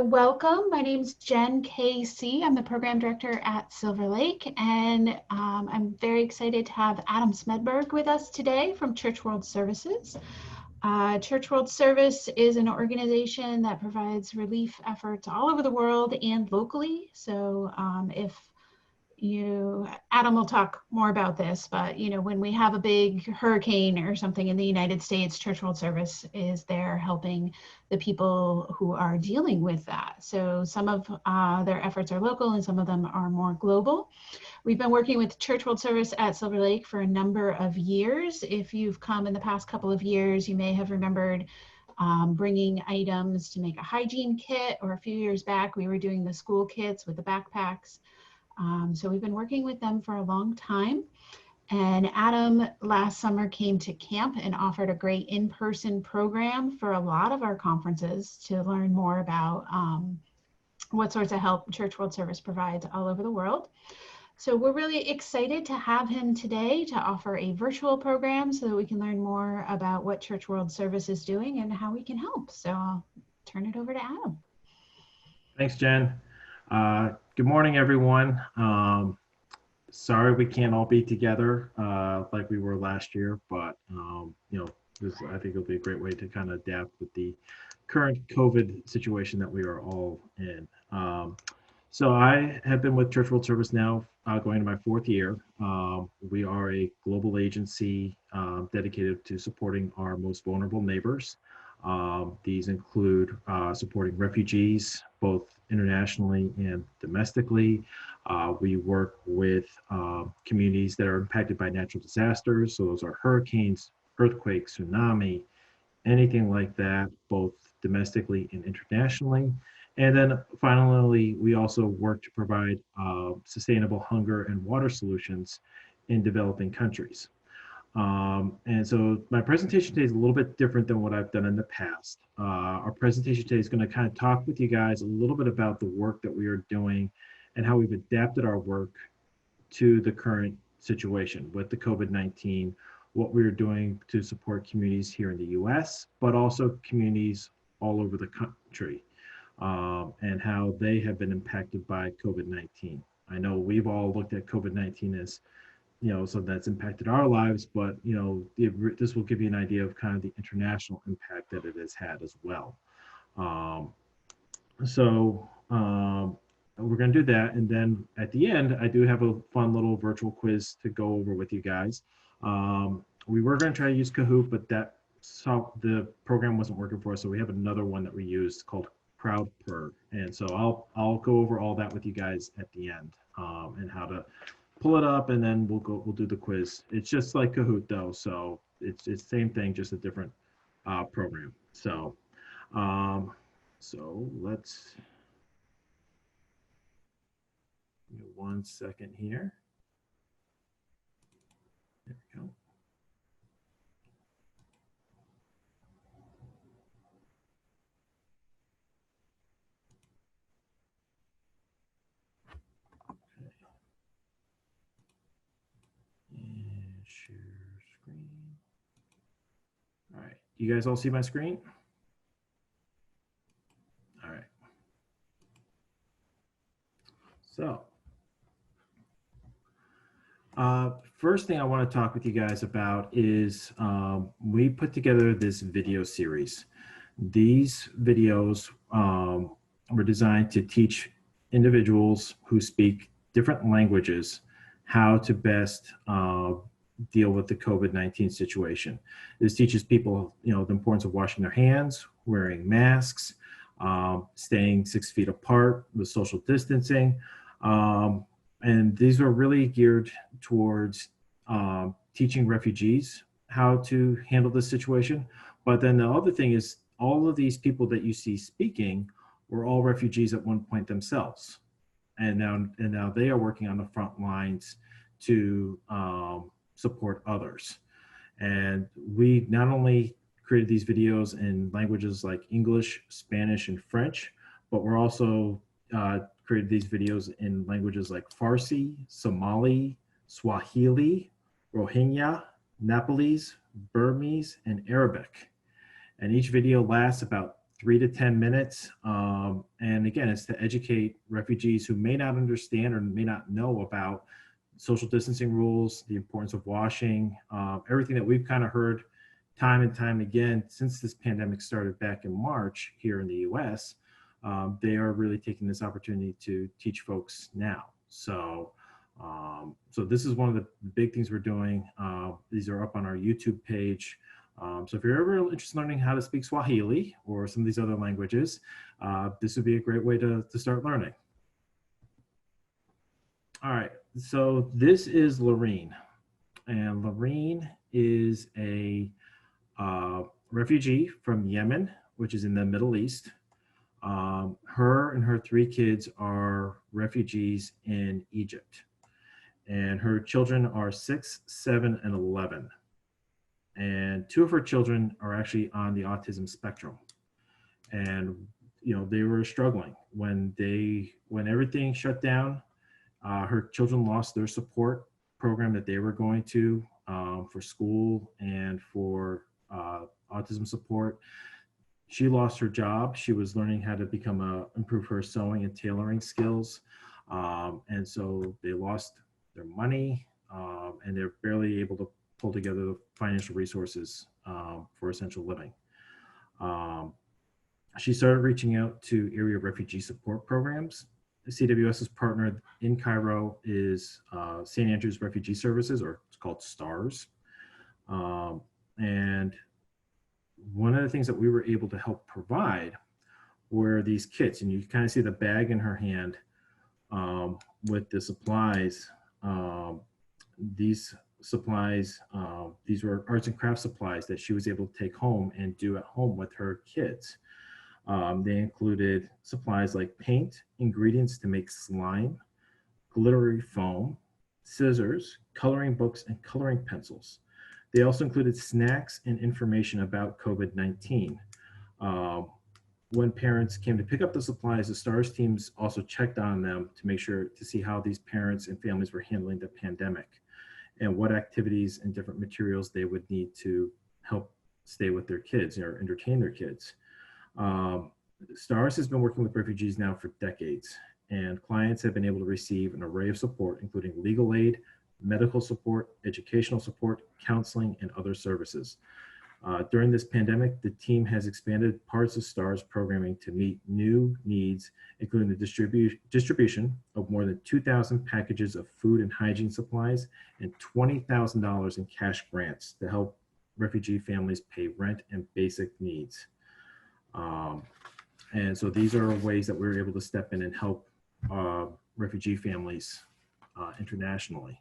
Welcome. My name is Jen K.C. I'm the program director at Silver Lake, and I'm very excited to have Adam Smedberg with us today from Church World Services. Church World Service is an organization that provides relief efforts all over the world and locally. So Adam will talk more about this, but when we have a big hurricane or something in the United States, Church World Service is there helping the people who are dealing with that. So some of their efforts are local and some of them are more global. We've been working with Church World Service at Silver Lake for a number of years. If you've come in the past couple of years, you may have remembered bringing items to make a hygiene kit, or a few years back, we were doing the school kits with the backpacks. So we've been working with them for a long time. And Adam last summer came to camp and offered a great in-person program for a lot of our conferences to learn more about what sorts of help Church World Service provides all over the world. So we're really excited to have him today to offer a virtual program so that we can learn more about what Church World Service is doing and how we can help. So I'll turn it over to Adam. Thanks, Jen. Good morning, everyone. Sorry we can't all be together like we were last year, but I think it'll be a great way to kind of adapt with the current COVID situation that we are all in. So I have been with Church World Service now going to my 4th year. We are a global agency dedicated to supporting our most vulnerable neighbors. These include supporting refugees, both internationally and domestically. We work with communities that are impacted by natural disasters. So those are hurricanes, earthquakes, tsunami, anything like that, both domestically and internationally. And then finally, we also work to provide sustainable hunger and water solutions in developing countries. And so my presentation today is a little bit different than what I've done in the past. Our presentation today is going to kind of talk with you guys a little bit about the work that we are doing and how we've adapted our work to the current situation with the COVID-19, what we're doing to support communities here in the US, but also communities all over the country, and how they have been impacted by COVID-19. I know we've all looked at COVID-19 as something that's impacted our lives, but this will give you an idea of kind of the international impact that it has had as well. We're going to do that, and then at the end, I do have a fun little virtual quiz to go over with you guys. We were going to try to use Kahoot, but the program wasn't working for us, so we have another one that we used called CrowdPurr, and so I'll go over all that with you guys at the end, and how to pull it up, and then we'll do the quiz. It's just like Kahoot though, so it's the same thing, just a different program. So let's give me 1 second here. There we go. Share screen. All right, you guys all see my screen? All right. So, first thing I want to talk with you guys about is we put together this video series. These videos were designed to teach individuals who speak different languages how to best deal with the COVID-19 situation. This teaches people, the importance of washing their hands, wearing masks, staying 6 feet apart with social distancing. And these are really geared towards teaching refugees how to handle this situation. But then the other thing is all of these people that you see speaking were all refugees at one point themselves. And now they are working on the front lines to support others. And we not only created these videos in languages like English, Spanish, and French, but we're also created these videos in languages like Farsi, Somali, Swahili, Rohingya, Nepalese, Burmese, and Arabic. And each video lasts about 3 to 10 minutes. And again, it's to educate refugees who may not understand or may not know about social distancing rules, the importance of washing, everything that we've kind of heard time and time again since this pandemic started back in March here in the US. They are really taking this opportunity to teach folks now. So this is one of the big things we're doing. These are up on our YouTube page. So if you're ever interested in learning how to speak Swahili or some of these other languages, this would be a great way to start learning. All right, so this is Lorene. And Lorene is a refugee from Yemen, which is in the Middle East. Her and her 3 kids are refugees in Egypt. And her children are 6, 7, and 11. And 2 of her children are actually on the autism spectrum. And, you know, they were struggling when everything shut down. Her children lost their support program that they were going to for school and for autism support. She lost her job. She was learning how to improve her sewing and tailoring skills. And so they lost their money and they're barely able to pull together the financial resources for essential living. She started reaching out to area refugee support programs. CWS's partner in Cairo is St. Andrews Refugee Services, or it's called STARS. And one of the things that we were able to help provide were these kits, and you can kind of see the bag in her hand with the supplies. These supplies, these were arts and crafts supplies that she was able to take home and do at home with her kids. They included supplies like paint, ingredients to make slime, glittery foam, scissors, coloring books, and coloring pencils. They also included snacks and information about COVID-19. When parents came to pick up the supplies, the STARS teams also checked on them to see how these parents and families were handling the pandemic and what activities and different materials they would need to help stay with their kids or entertain their kids. STARS has been working with refugees now for decades, and clients have been able to receive an array of support, including legal aid, medical support, educational support, counseling, and other services. During this pandemic, the team has expanded parts of STARS programming to meet new needs, including the distribution of more than 2,000 packages of food and hygiene supplies and $20,000 in cash grants to help refugee families pay rent and basic needs. And so these are ways that we were able to step in and help refugee families internationally.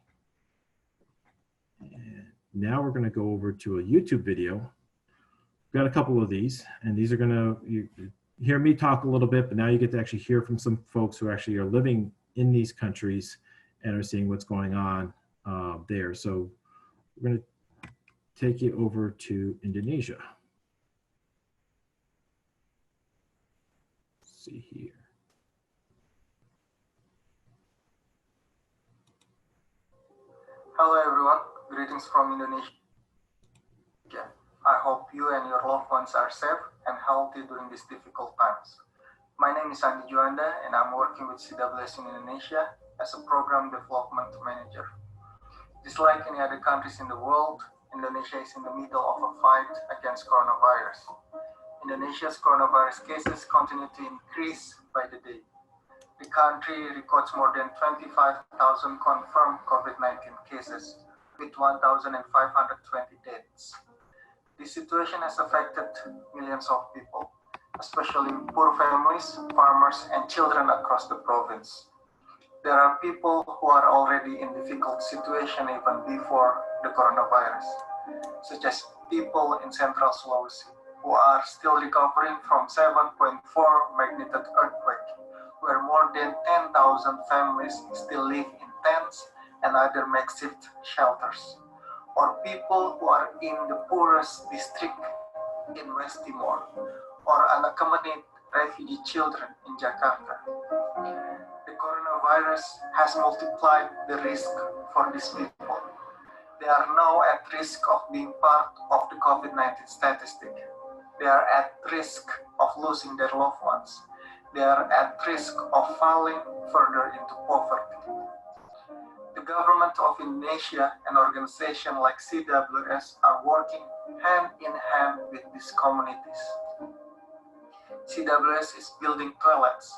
And now we're going to go over to a YouTube video. We've got a couple of these, and these are going to hear me talk a little bit, but now you get to actually hear from some folks who actually are living in these countries and are seeing what's going on there. So we're going to take you over to Indonesia. Let's see here. Hello everyone, greetings from Indonesia. I hope you and your loved ones are safe and healthy during these difficult times. My name is Andi Juanda and I'm working with CWS in Indonesia as a program development manager. Just like any other countries in the world, Indonesia is in the middle of a fight against coronavirus. Indonesia's coronavirus cases continue to increase by the day. The country records more than 25,000 confirmed COVID-19 cases with 1,520 deaths. This situation has affected millions of people, especially poor families, farmers, and children across the province. There are people who are already in difficult situation even before the coronavirus, such as people in Central Sulawesi, who are still recovering from 7.4 magnitude earthquake, where more than 10,000 families still live in tents and other makeshift shelters, or people who are in the poorest district in West Timor, or unaccompanied refugee children in Jakarta. The coronavirus has multiplied the risk for these people. They are now at risk of being part of the COVID-19 statistic. They are at risk of losing their loved ones. They are at risk of falling further into poverty. The government of Indonesia and organizations like CWS are working hand in hand with these communities. CWS is building toilets,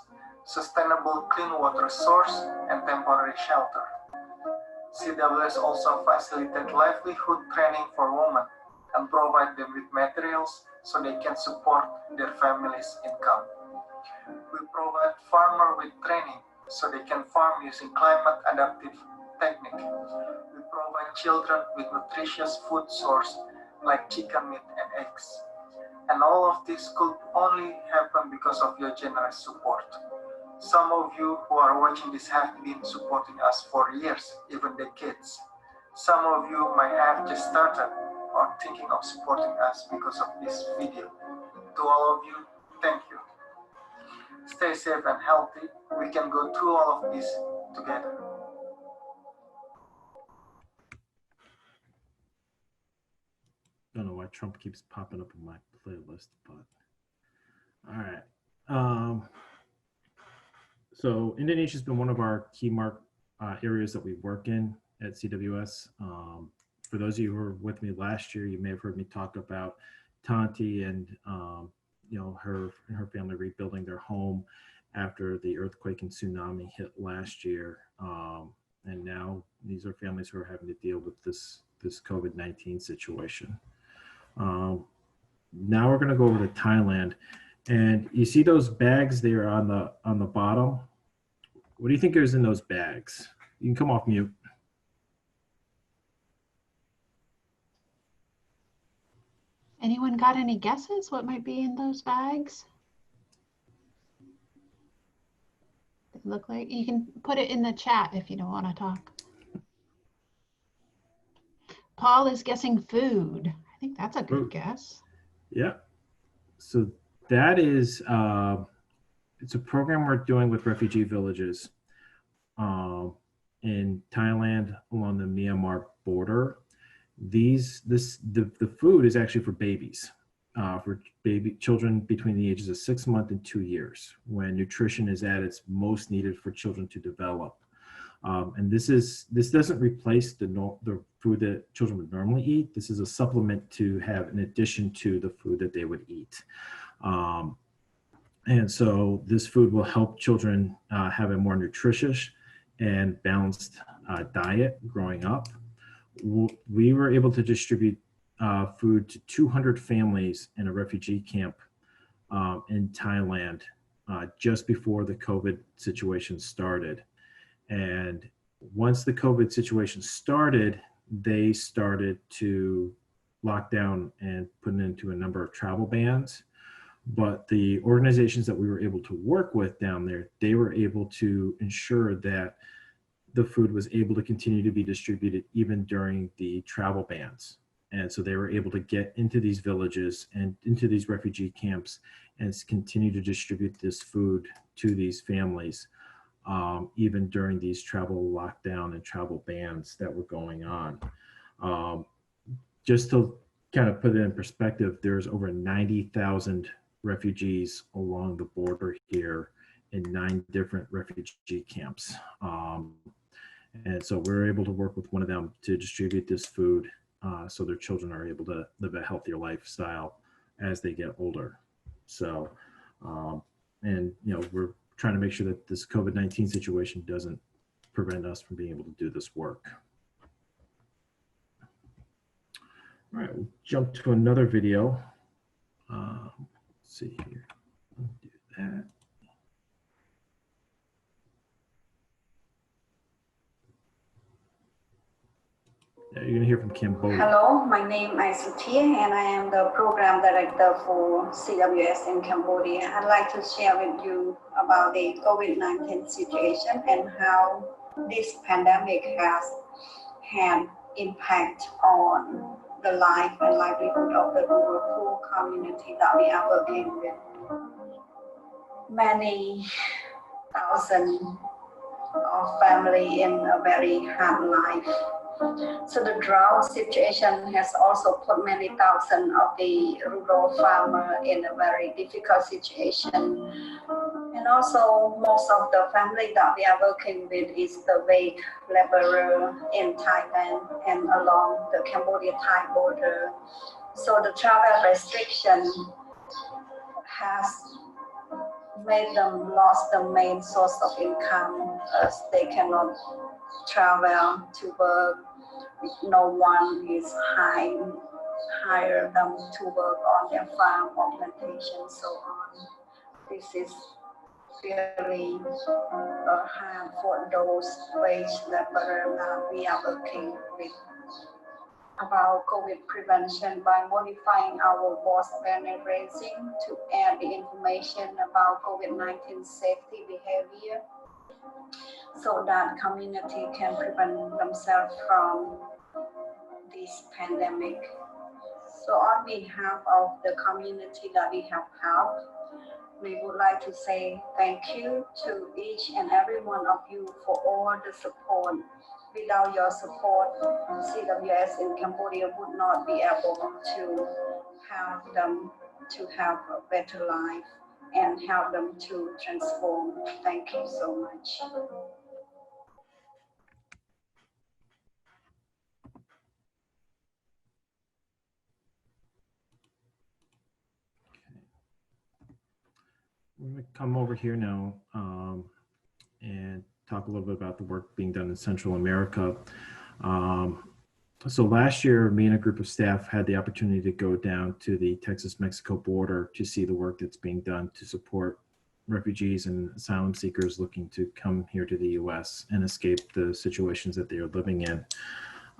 sustainable clean water source, and temporary shelter. CWS also facilitates livelihood training for women and provide them with materials so they can support their families' income. We provide farmers with training so they can farm using climate adaptive technique. We provide children with nutritious food source like chicken meat and eggs. And all of this could only happen because of your generous support. Some of you who are watching this have been supporting us for years, even decades. Some of you might have just started or thinking of supporting us because of this video. To all of you, thank you. Stay safe and healthy. We can go through all of this together. I don't know why Trump keeps popping up in my playlist, but all right. So Indonesia has been one of our key areas that we work in at CWS. For those of you who were with me last year, you may have heard me talk about Tanti and her and her family rebuilding their home after the earthquake and tsunami hit last year. And now these are families who are having to deal with this COVID-19 situation. Now we're going to go over to Thailand, and you see those bags there on the bottom. What do you think is in those bags? You can come off mute. Anyone got any guesses what might be in those bags? They look like, you can put it in the chat if you don't want to talk. Paul is guessing food. I think that's a good guess. Yeah. So that is, it's a program we're doing with refugee villages in Thailand along the Myanmar border. The food is actually for babies, for children between the ages of 6 months and 2 years, when nutrition is at its most needed for children to develop. And this doesn't replace the food that children would normally eat. This is a supplement to have in addition to the food that they would eat. And so this food will help children have a more nutritious and balanced diet growing up. We were able to distribute food to 200 families in a refugee camp in Thailand just before the COVID situation started. And once the COVID situation started, they started to lock down and put into a number of travel bans. But the organizations that we were able to work with down there, they were able to ensure that the food was able to continue to be distributed even during the travel bans. And so they were able to get into these villages and into these refugee camps and continue to distribute this food to these families, even during these travel lockdown and travel bans that were going on. Just to kind of put it in perspective, there's over 90,000 refugees along the border here in 9 different refugee camps. And so we're able to work with one of them to distribute this food so their children are able to live a healthier lifestyle as they get older. So, and we're trying to make sure that this COVID-19 situation doesn't prevent us from being able to do this work. All right, we'll jump to another video. Let's see here, I'll do that. Yeah, you're gonna hear from Cambodia. Hello, my name is Sutia and I am the program director for CWS in Cambodia. I'd like to share with you about the COVID-19 situation and how this pandemic has had impact on the life and livelihood of the rural poor community that we are working with. Many thousands of families in a very hard life So the drought situation has also put many thousands of the rural farmers in a very difficult situation. And also most of the family that we are working with is the wage laborer in Thailand and along the Cambodia-Thai border. So the travel restriction has made them lost the main source of income as they cannot travel to work. No one is hire them to work on their farm or plantation, so on. This is really hard for those wage laborers that we are working with. About COVID prevention by modifying our WASP awareness raising to add the information about COVID-19 safety behavior so that community can prevent themselves from this pandemic. So on behalf of the community that we have helped, we would like to say thank you to each and every one of you for all the support. Without your support, CWS in Cambodia would not be able to help them to have a better life and help them to transform. Thank you so much. We're going to come over here now and talk a little bit about the work being done in Central America. So last year, me and a group of staff had the opportunity to go down to the Texas-Mexico border to see the work that's being done to support refugees and asylum seekers looking to come here to the U.S. and escape the situations that they are living in.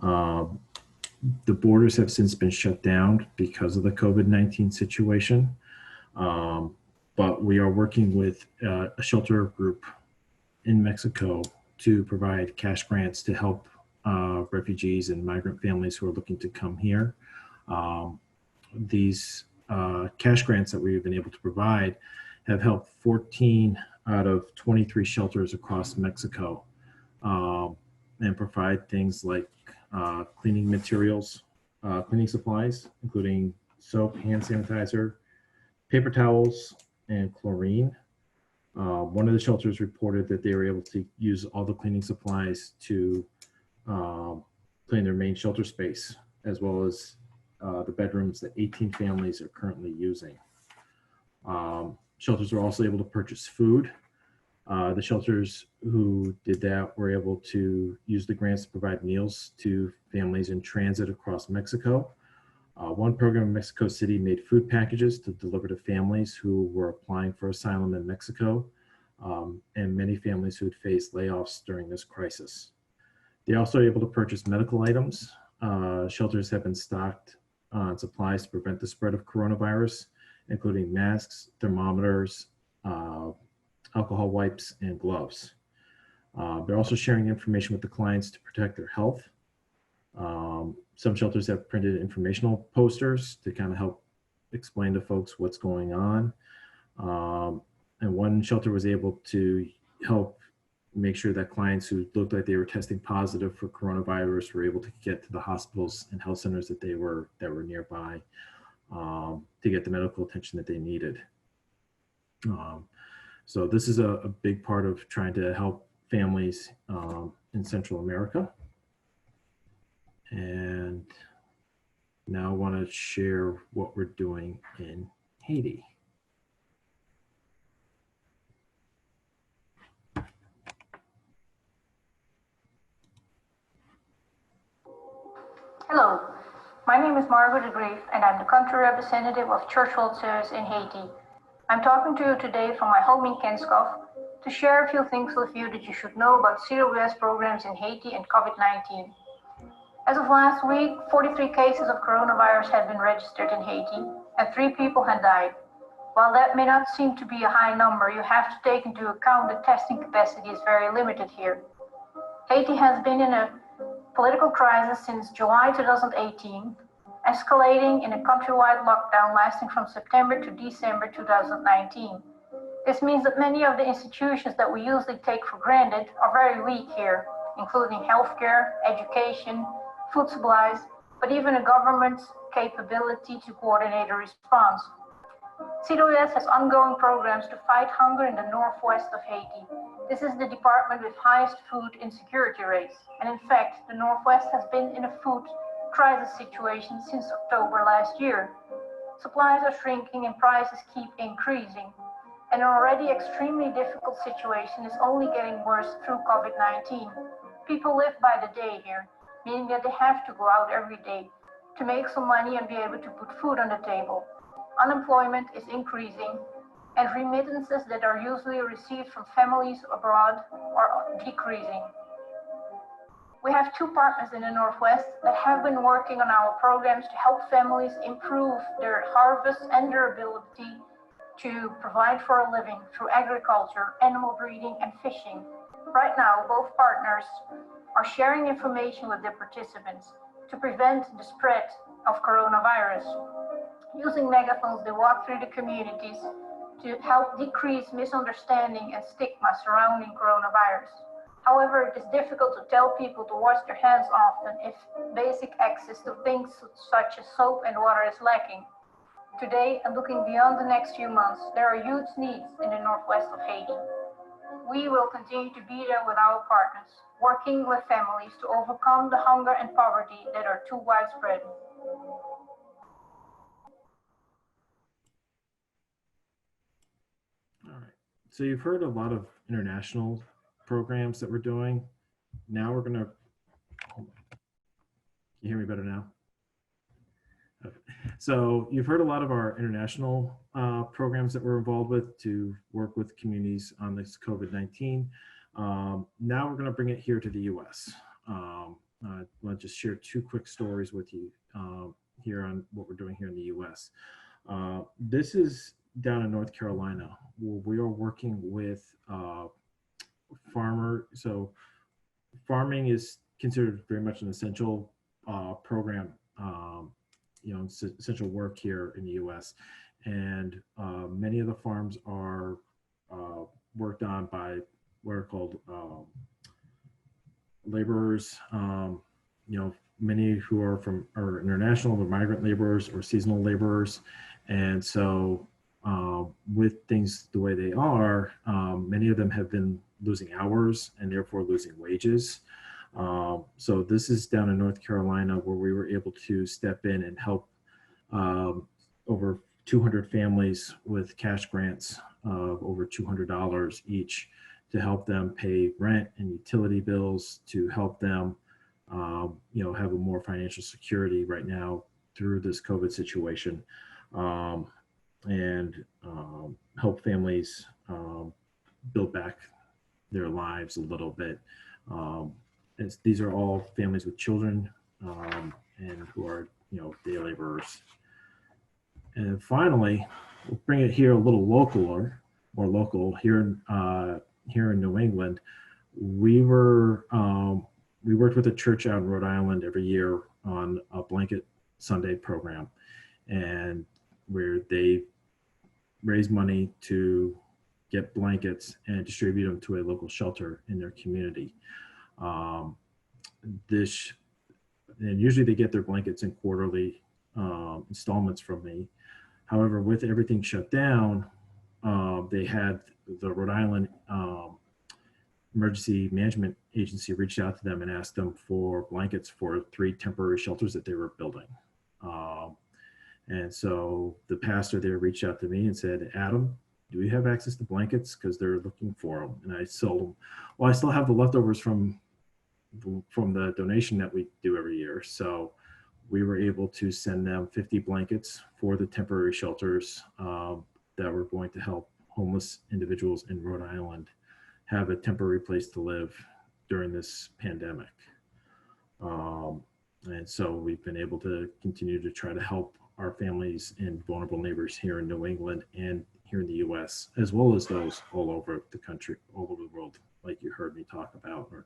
The borders have since been shut down because of the COVID-19 situation. But we are working with a shelter group in Mexico to provide cash grants to help refugees and migrant families who are looking to come here. These cash grants that we've been able to provide have helped 14 out of 23 shelters across Mexico and provide things like cleaning materials, cleaning supplies, including soap, hand sanitizer, paper towels, and chlorine. One of the shelters reported that they were able to use all the cleaning supplies to clean their main shelter space, as well as the bedrooms that 18 families are currently using. Shelters were also able to purchase food. The shelters who did that were able to use the grants to provide meals to families in transit across Mexico. One program in Mexico City made food packages to deliver to families who were applying for asylum in Mexico, and many families who had faced layoffs during this crisis. They also were able to purchase medical items. Shelters have been stocked on supplies to prevent the spread of coronavirus, including masks, thermometers, alcohol wipes, and gloves. They're also sharing information with the clients to protect their health. Some shelters have printed informational posters to kind of help explain to folks what's going on. And one shelter was able to help make sure that clients who looked like they were testing positive for coronavirus were able to get to the hospitals and health centers that were nearby to get the medical attention that they needed. So this is a big part of trying to help families in Central America. And now I want to share what we're doing in Haiti. Hello, my name is Margaret de Grief, and I'm the country representative of Church World Service in Haiti. I'm talking to you today from my home in Kenskoff to share a few things with you that you should know about CWS programs in Haiti and COVID-19. As of last week, 43 cases of coronavirus had been registered in Haiti, and 3 people had died. While that may not seem to be a high number, you have to take into account that testing capacity is very limited here. Haiti has been in a political crisis since July 2018, escalating in a countrywide lockdown lasting from September to December 2019. This means that many of the institutions that we usually take for granted are very weak here, including healthcare, education, food supplies, but even a government's capability to coordinate a response. CWS has ongoing programs to fight hunger in the northwest of Haiti. This is the department with highest food insecurity rates. And in fact, the northwest has been in a food crisis situation since October last year. Supplies are shrinking and prices keep increasing. And an already extremely difficult situation is only getting worse through COVID-19. People live by the day here, meaning that they have to go out every day to make some money and be able to put food on the table. Unemployment is increasing, and remittances that are usually received from families abroad are decreasing. We have two partners in the Northwest that have been working on our programs to help families improve their harvest and their ability to provide for a living through agriculture, animal breeding, and fishing. Right now, both partners are sharing information with their participants to prevent the spread of coronavirus. Using megaphones, they walk through the communities to help decrease misunderstanding and stigma surrounding coronavirus. However, it is difficult to tell people to wash their hands often if basic access to things such as soap and water is lacking. Today, and looking beyond the next few months, there are huge needs in the northwest of Haiti. We will continue to be there with our partners, working with families to overcome the hunger and poverty that are too widespread. All right. So you've heard a lot of international programs that we're doing. Now we're going to, can you hear me better now? Okay. So you've heard a lot of our international programs that we're involved with to work with communities on this COVID-19. Now we're going to bring it here to the US. I want to just share two quick stories with you here on what we're doing here in the US. This is down in North Carolina, where we are working with farmer. So farming is considered very much an essential program, essential work here in the U.S. And many of the farms are worked on by what are called laborers. Many who are international, they're migrant laborers or seasonal laborers, and so with things the way they are, many of them have been losing hours and therefore losing wages. So this is down in North Carolina where we were able to step in and help over 200 families with cash grants of over $200 each to help them pay rent and utility bills, to help them have a more financial security right now through this COVID situation. And help families build back their lives a little bit. These are all families with children and who are, day laborers. And finally, we'll bring it here a little local, more local here in New England. We worked with a church out in Rhode Island every year on a blanket Sunday program, and where they raise money to get blankets and distribute them to a local shelter in their community. And usually they get their blankets in quarterly installments from me. However, with everything shut down, they had the Rhode Island Emergency Management Agency reached out to them and asked them for blankets for 3 temporary shelters that they were building. And so the pastor there reached out to me and said, Adam, do we have access to blankets? Because they're looking for them. And I told him, well, I still have the leftovers from the donation that we do every year. So we were able to send them 50 blankets for the temporary shelters that were going to help homeless individuals in Rhode Island have a temporary place to live during this pandemic. And so we've been able to continue to try to help our families and vulnerable neighbors here in New England and here in the US, as well as those all over the country, all over the world, like you heard me talk about, or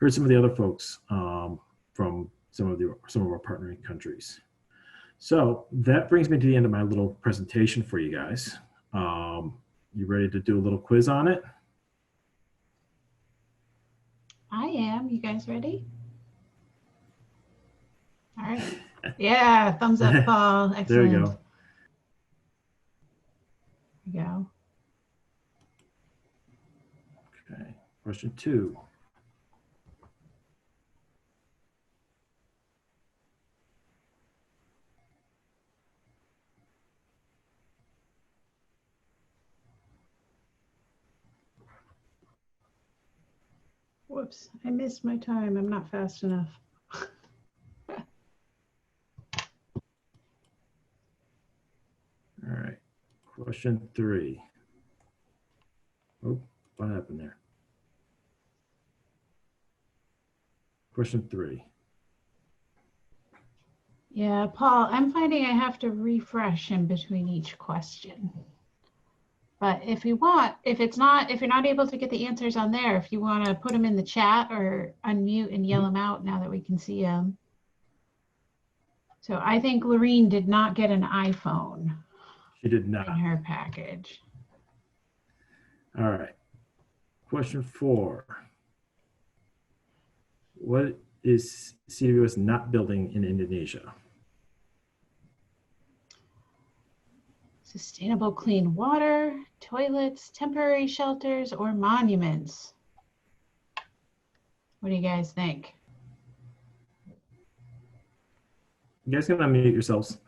heard some of the other folks from some of our partnering countries. So that brings me to the end of my little presentation for you guys. You ready to do a little quiz on it? I am. You guys ready? All right. Yeah, thumbs up, Paul. Excellent. There you go. There you go. Okay, question 2. Whoops, I missed my time. I'm not fast enough. All right, question 3. Oh, what happened there? Question 3. Yeah, Paul, I'm finding I have to refresh in between each question. But if you want, if you're not able to get the answers on there, if you want to put them in the chat or unmute and yell them out now that we can see them. So I think Lorene did not get an iPhone She did not. in her package. All right. Question 4. What is CWS not building in Indonesia? Sustainable clean water, toilets, temporary shelters, or monuments? What do you guys think? You guys can unmute yourselves.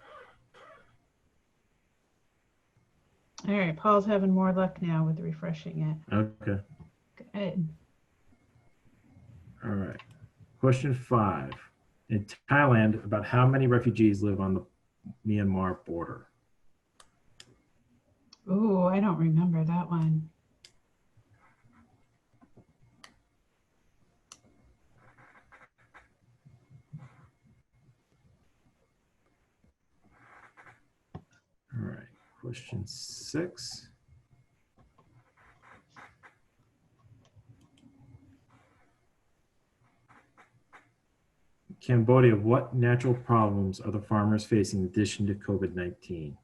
All right, Paul's having more luck now with refreshing it. Okay. Good. All right. Question 5. In Thailand, about how many refugees live on the Myanmar border? Ooh, I don't remember that one. All right. Question 6. Cambodia, what natural problems are the farmers facing in addition to COVID-19?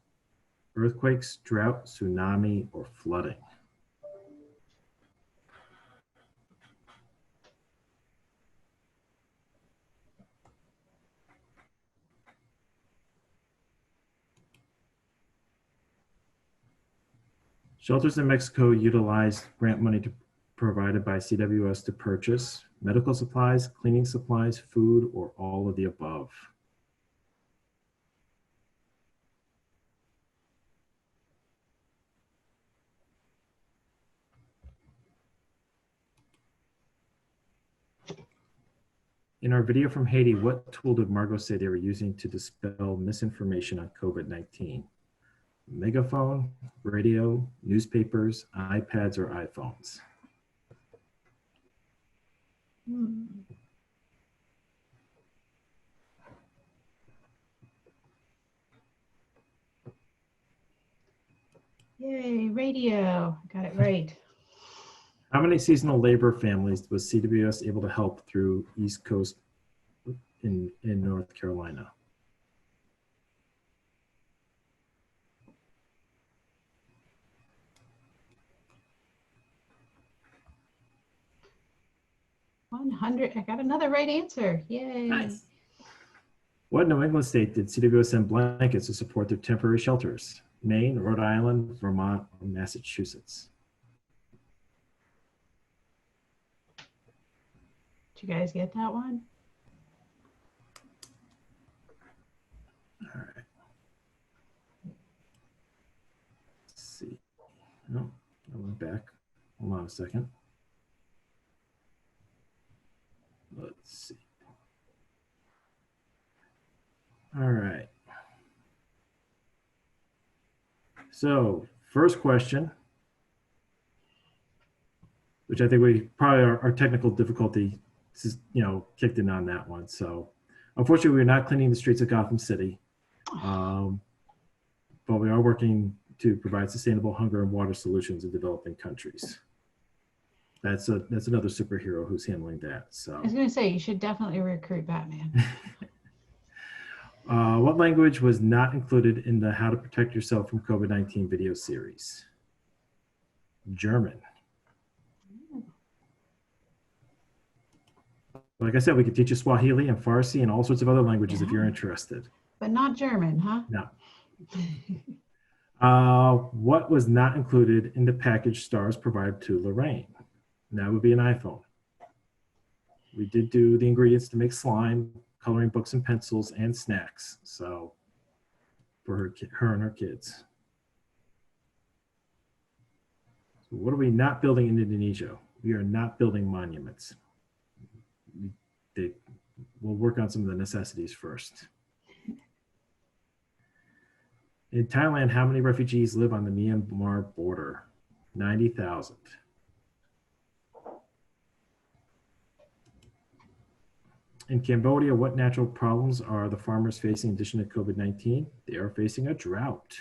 Earthquakes, drought, tsunami, or flooding? Shelters in Mexico utilized grant money provided by CWS to purchase medical supplies, cleaning supplies, food, or all of the above. In our video from Haiti, what tool did Margot say they were using to dispel misinformation on COVID-19? Megaphone, radio, newspapers, iPads, or iPhones? Yay, radio. Got it right. How many seasonal labor families was CWS able to help through East Coast in North Carolina? I got another right answer. Yay. Nice. What New England state did CWS send blankets to support their temporary shelters? Maine, Rhode Island, Vermont, or Massachusetts? Did you guys get that one? All right. Let's see. No, I went back. Hold on a second. Let's see. All right. So first question, which I think we probably our technical difficulty, kicked in on that one. So unfortunately, we're not cleaning the streets of Gotham City, but we are working to provide sustainable hunger and water solutions in developing countries. That's another superhero who's handling that. So I was going to say, you should definitely recruit Batman. What language was not included in the How to Protect Yourself from COVID-19 video series? German. Like I said, we could teach you Swahili and Farsi and all sorts of other languages if Yeah. you're interested. But not German, huh? No. What was not included in the package stars provided to Lorraine? And that would be an iPhone. We did do the ingredients to make slime, coloring books and pencils, and snacks. So for her and her kids. So what are we not building in Indonesia? We are not building monuments. We'll work on some of the necessities first. In Thailand, how many refugees live on the Myanmar border? 90,000. In Cambodia, what natural problems are the farmers facing in addition to COVID-19? They are facing a drought.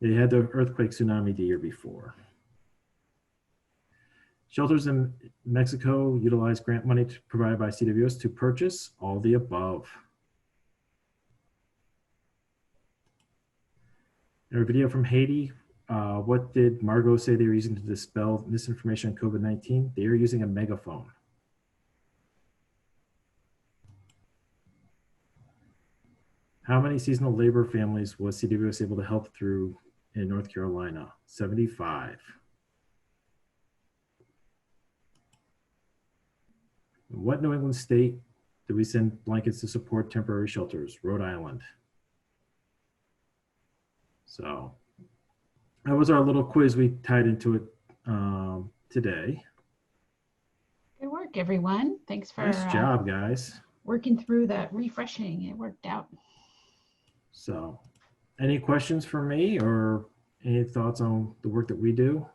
They had the earthquake tsunami the year before. Shelters in Mexico utilize grant money provided by CWS to purchase all the above. In our video from Haiti, what did Margot say they were using to dispel misinformation on COVID-19? They are using a megaphone. How many seasonal labor families was CWS able to help through in North Carolina? 75. What New England state do we send blankets to support temporary shelters? Rhode Island. So that was our little quiz we tied into it today. Good work, everyone. Thanks for Nice job, guys. working through that refreshing. It worked out. So any questions for me or any thoughts on the work that we do?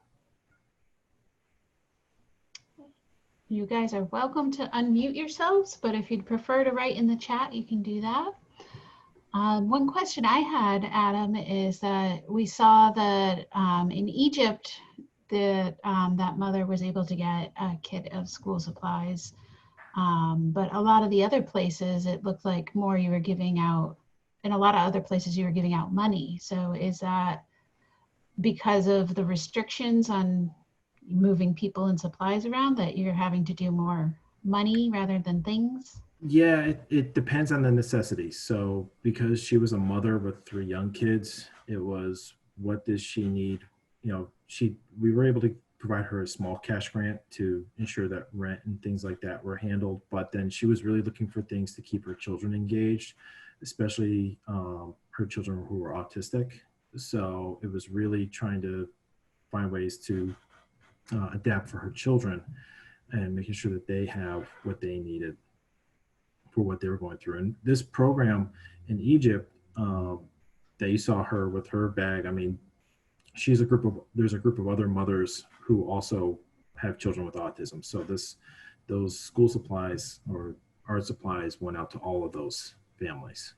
You guys are welcome to unmute yourselves, but if you'd prefer to write in the chat, you can do that. One question I had, Adam, is that we saw that in Egypt, that mother was able to get a kit of school supplies, but a lot of the other places, it looked like more you were giving out, in a lot of other places you were giving out money. So is that because of the restrictions on moving people and supplies around that you're having to do more money rather than things? Yeah, it depends on the necessity. So because she was a mother with 3 young kids, it was, what does she need? You know, we were able to provide her a small cash grant to ensure that rent and things like that were handled. But then she was really looking for things to keep her children engaged, especially her children who were autistic. So it was really trying to find ways to adapt for her children and making sure that they have what they needed for what they were going through. And this program in Egypt that you saw her with her bag, I mean, there's a group of other mothers who also have children with autism. So those school supplies or art supplies went out to all of those families.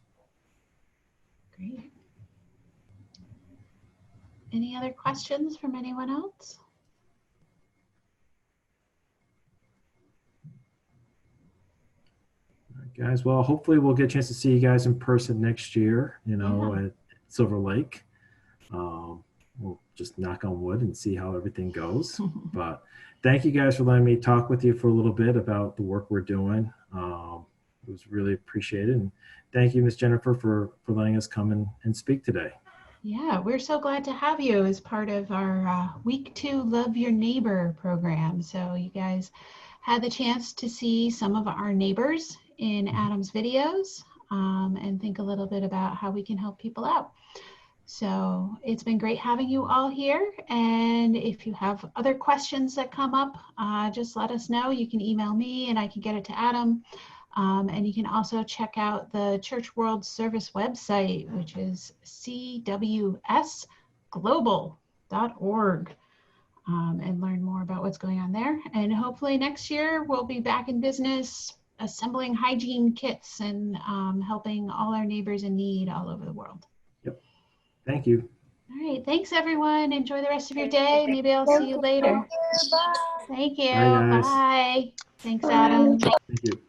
Great. Any other questions from anyone else? Guys, well, hopefully we'll get a chance to see you guys in person next year, you know, at Silver Lake. We'll just knock on wood and see how everything goes. But thank you guys for letting me talk with you for a little bit about the work we're doing. It was really appreciated. And thank you, Ms. Jennifer, for letting us come and speak today. Yeah, we're so glad to have you as part of our Week 2 Love Your Neighbor program. So you guys had the chance to see some of our neighbors in Adam's videos and think a little bit about how we can help people out. So it's been great having you all here. And if you have other questions that come up, just let us know. You can email me and I can get it to Adam. And you can also check out the Church World Service website, which is cwsglobal.org, and learn more about what's going on there. And hopefully next year we'll be back in business assembling hygiene kits and helping all our neighbors in need all over the world. Yep. Thank you. All right. Thanks, everyone. Enjoy the rest of your day. Maybe I'll see you later. Thank you. Bye, guys. Bye. Thanks, Adam. Thank you.